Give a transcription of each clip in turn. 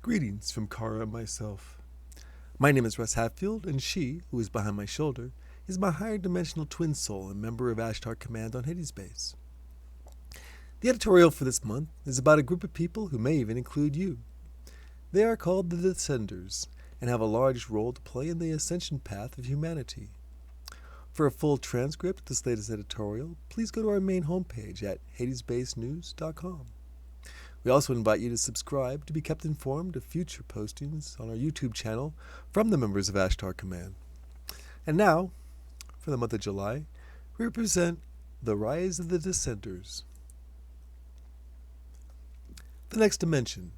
Greetings from Kara and myself. My name is Russ Hatfield, and she, who is behind my shoulder, is my higher dimensional twin soul and member of Ashtar Command on Hades Base. The editorial for this month is about a group of people who may even include you. They are called the Decsenders and have a large role to play in the ascension path of humanity. For a full transcript of this latest editorial, please go to our main homepage at hadesbasenews.com. We also invite you to subscribe to be kept informed of future postings on our YouTube channel from the members of Ashtar Command. And now, for the month of July, we present The Rise of the Decsenders. The next dimension,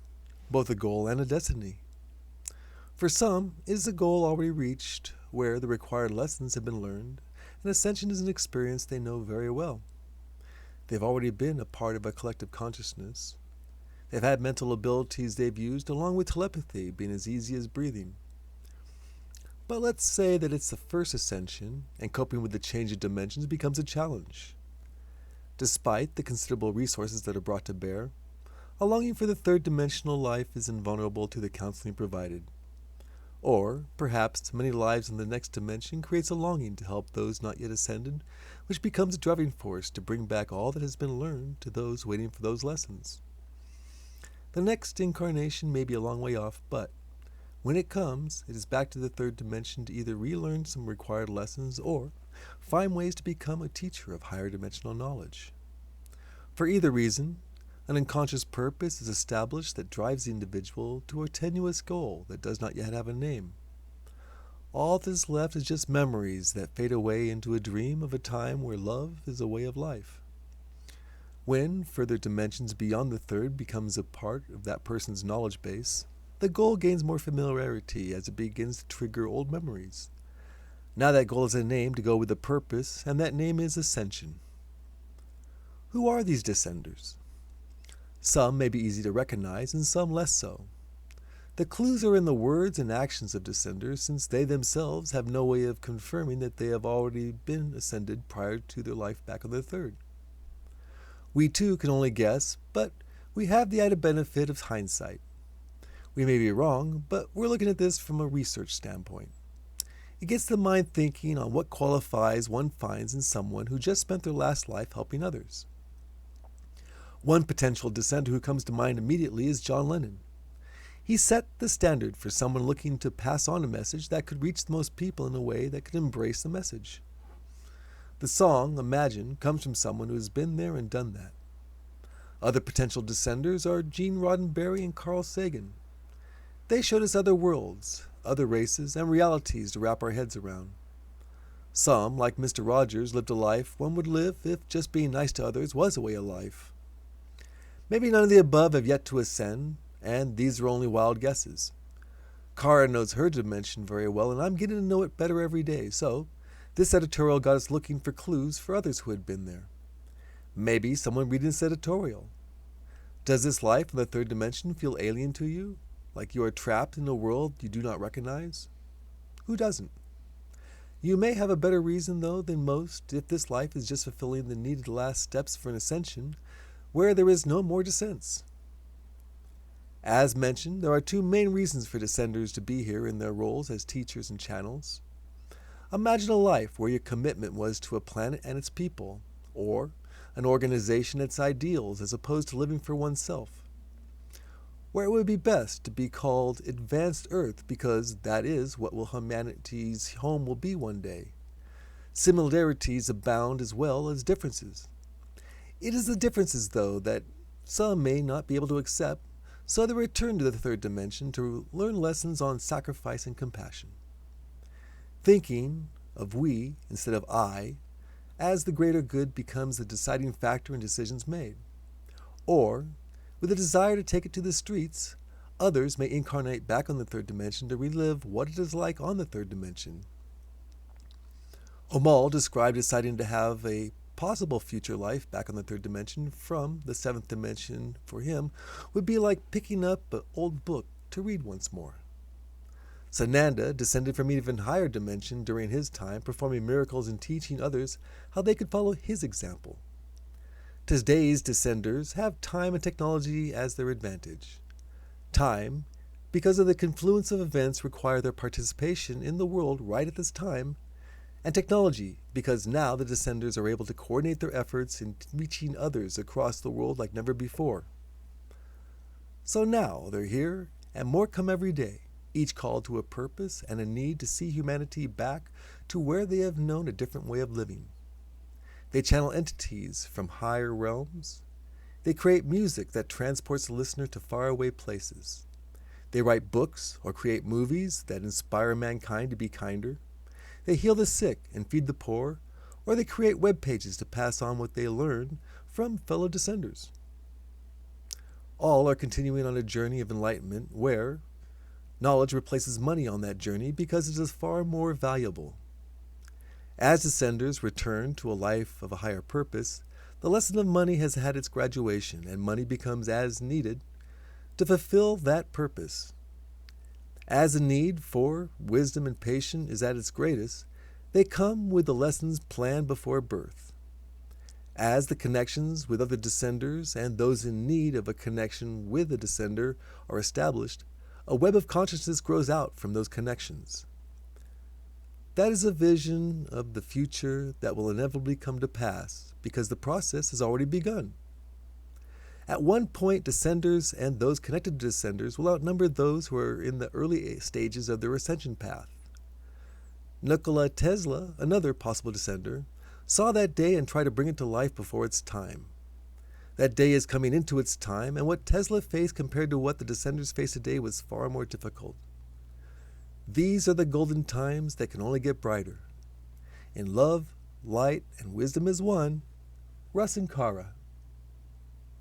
both a goal and a destiny. For some, it is a goal already reached, where the required lessons have been learned, and ascension is an experience they know very well. They've already been a part of a collective consciousness. They've had mental abilities they've used, along with telepathy being as easy as breathing. But let's say that it's the first ascension, and coping with the change of dimensions becomes a challenge. Despite the considerable resources that are brought to bear, a longing for the third dimensional life is invulnerable to the counseling provided. Or, perhaps, many lives in the next dimension creates a longing to help those not yet ascended, which becomes a driving force to bring back all that has been learned to those waiting for those lessons. The next incarnation may be a long way off, but when it comes, it is back to the third dimension to either relearn some required lessons or find ways to become a teacher of higher dimensional knowledge. For either reason, an unconscious purpose is established that drives the individual to a tenuous goal that does not yet have a name. All that is left is just memories that fade away into a dream of a time where love is a way of life. When further dimensions beyond the third becomes a part of that person's knowledge base, the goal gains more familiarity as it begins to trigger old memories. Now that goal has a name to go with the purpose, and that name is ascension. Who are these Decsenders? Some may be easy to recognize, and some less so. The clues are in the words and actions of Decsenders, since they themselves have no way of confirming that they have already been ascended prior to their life back on the third. We too can only guess, but we have the added benefit of hindsight. We may be wrong, but we're looking at this from a research standpoint. It gets the mind thinking on what qualifies one finds in someone who just spent their last life helping others. One potential Decsender who comes to mind immediately is John Lennon. He set the standard for someone looking to pass on a message that could reach the most people in a way that could embrace the message. The song, Imagine, comes from someone who has been there and done that. Other potential Decsenders are Gene Roddenberry and Carl Sagan. They showed us other worlds, other races, and realities to wrap our heads around. Some, like Mr. Rogers, lived a life one would live if just being nice to others was a way of life. Maybe none of the above have yet to ascend, and these are only wild guesses. Kara knows her dimension very well, and I'm getting to know it better every day, so this editorial got us looking for clues for others who had been there. Maybe someone reading this editorial. Does this life in the third dimension feel alien to you? Like you are trapped in a world you do not recognize? Who doesn't? You may have a better reason, though, than most if this life is just fulfilling the needed last steps for an ascension, where there is no more descents. As mentioned, there are two main reasons for Decsenders to be here in their roles as teachers and channels. Imagine a life where your commitment was to a planet and its people, or an organization and its ideals as opposed to living for oneself. Where it would be best to be called Advanced Earth because that is what humanity's home will be one day. Similarities abound as well as differences. It is the differences, though, that some may not be able to accept, so they return to the third dimension to learn lessons on sacrifice and compassion. Thinking of we instead of I, as the greater good becomes the deciding factor in decisions made. Or, with a desire to take it to the streets, others may incarnate back on the third dimension to relive what it is like on the third dimension. Omal described deciding to have a possible future life back on the third dimension from the seventh dimension for him would be like picking up an old book to read once more. Sananda descended from an even higher dimension during his time, performing miracles and teaching others how they could follow his example. Today's Decsenders have time and technology as their advantage. Time because of the confluence of events require their participation in the world right at this time, and technology, because now the Descenders are able to coordinate their efforts in reaching others across the world like never before. So now they're here, and more come every day, each called to a purpose and a need to see humanity back to where they have known a different way of living. They channel entities from higher realms. They create music that transports the listener to faraway places. They write books or create movies that inspire mankind to be kinder. They heal the sick and feed the poor, or they create web pages to pass on what they learn from fellow Descenders. All are continuing on a journey of enlightenment where knowledge replaces money on that journey because it is far more valuable. As Descenders return to a life of a higher purpose, the lesson of money has had its graduation, and money becomes as needed to fulfill that purpose. As the need for wisdom and patience is at its greatest, they come with the lessons planned before birth. As the connections with other Descenders and those in need of a connection with a Descender are established, a web of consciousness grows out from those connections. That is a vision of the future that will inevitably come to pass because the process has already begun. At one point, Descenders and those connected to Descenders will outnumber those who are in the early stages of their ascension path. Nikola Tesla, another possible Descender, saw that day and tried to bring it to life before its time. That day is coming into its time, and what Tesla faced compared to what the Descenders face today was far more difficult. These are the golden times that can only get brighter. In love, light, and wisdom as one, Russ and Kara.